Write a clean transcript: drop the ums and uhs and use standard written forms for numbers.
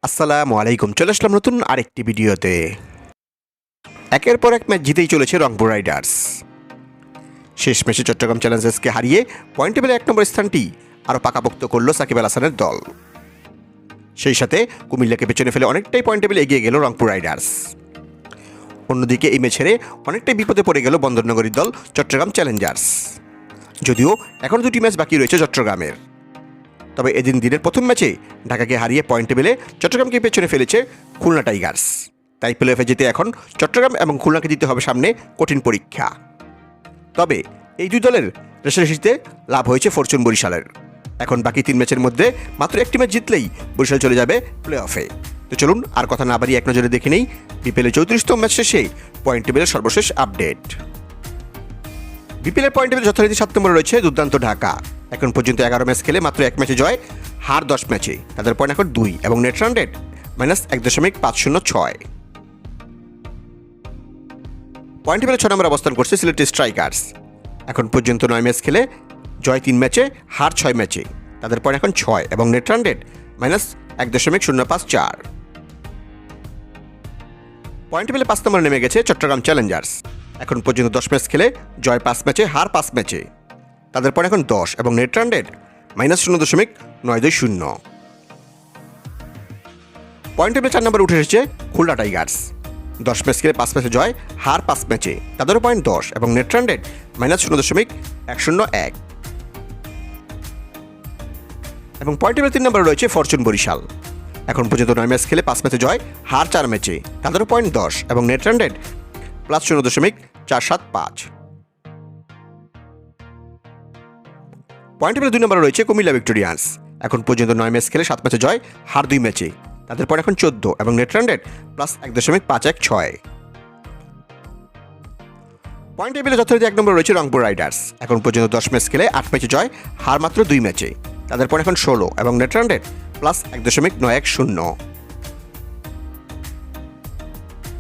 আসসালামু আলাইকুম। চলে আসলাম নতুন আরেকটি ভিডিওতে। একের পর এক ম্যাচ জিতেই চলেছে রংপুর রাইডার্স। শেষ ম্যাচে চট্টগ্রাম চ্যালেঞ্জার্সকে হারিয়ে পয়েন্ট টেবিলে ১ নম্বর স্থানটি আরও পাকাপোক্ত করল সাকিব আল হাসানের দল। সেই সাথে কুমিল্লাকে পেছনে ফেলে অনেকটাই পয়েন্ট টেবিলে এগিয়ে গেল রংপুর রাইডার্স। অন্যদিকে এই ম্যাচ হেরে অনেকটাই বিপদে পড়ে গেল বন্দরনগরীর দল চট্টগ্রাম চ্যালেঞ্জার্স। যদিও এখন দুটি ম্যাচ বাকি রয়েছে চট্টগ্রামের। তবে এদিন দিনের প্রথম ম্যাচে ঢাকাকে হারিয়ে পয়েন্ট টেবিলে চট্টগ্রামকে পেছনে ফেলেছে খুলনা টাইগার্স। তাই প্লে অফে যেতে এখন চট্টগ্রাম এবং খুলনাকে দিতে হবে সামনে কঠিন পরীক্ষা। তবে এই দুই দলের রেষারেষিতে লাভ হয়েছে ফরচুন বরিশালের। এখন বাকি 3 ম্যাচের মধ্যে মাত্র একটি ম্যাচ জিতলেই বরিশাল চলে যাবে প্লে অফে। তো চলুন আর কথা না বাড়িয়ে এক নজরে দেখে নেই বিপিএলের 34তম ম্যাচ শেষে পয়েন্ট টেবিলের সর্বশেষ আপডেট। বিপিএলের পয়েন্ট টেবিল যথারীতি 7 নম্বরে রয়েছে দুর্দান্ত ঢাকা। এখন পর্যন্ত 11 ম্যাচ খেলে মাত্র 1 ম্যাচে জয়, হার 10 ম্যাচে। তাদের পয়েন্ট এখন 2 এবং নেট রান রেট -1.506। পয়েন্ট টেবিলে 6 নম্বরে অবস্থান করছে সিলেট স্ট্রাইকার্স। এখন পর্যন্ত 9 ম্যাচ খেলে জয় 3 ম্যাচে, হার 6 ম্যাচে। তাদের পয়েন্ট এখন 6 এবং নেট রান রেট -1.054। পয়েন্ট টেবিলে 5 নম্বরে নেমে গেছে চট্টগ্রাম চ্যালেঞ্জার্স। এখন পর্যন্ত 10 ম্যাচ খেলে জয় 5 ম্যাচে, হার 5 ম্যাচে। তাদের পয়েন্ট এখন 10 এবং নেট রান রেট -0.920। পয়েন্ট টেবিলে 4 নম্বরে উঠে এসেছে খুলনা টাইগার্স। 10 ম্যাচ খেলে 5 ম্যাচে জয়, হার 5 ম্যাচে। তাদেরও পয়েন্ট 10 এবং নেট রান রেট -0.101। এবং পয়েন্ট টেবিলে 3 নম্বরে রয়েছে ফরচুন বরিশাল। এখন পর্যন্ত 9 ম্যাচ খেলে 5 ম্যাচে জয়, হার 4 ম্যাচে। তাদেরও পয়েন্ট 10 এবং নেট রান রেট +0.475। পয়েন্ট টেবিলে 2 নম্বরে রয়েছে কুমিল্লা ভিক্টোরিয়ান্স। এখন পর্যন্ত 9 ম্যাচ খেলে 7 ম্যাচে জয়, হার 2 ম্যাচে। তাদের পয়েন্ট এখন 14 এবং নেট রান রেট +1.516। পয়েন্ট টেবিলে যথারীতি 1 নম্বরে রয়েছে রংপুর রাইডার্স। এখন পর্যন্ত 10 ম্যাচ খেলে 8 ম্যাচে জয়, হার মাত্র 2 ম্যাচে। তাদের পয়েন্ট এখন 16 এবং নেট রান রেট +1.910।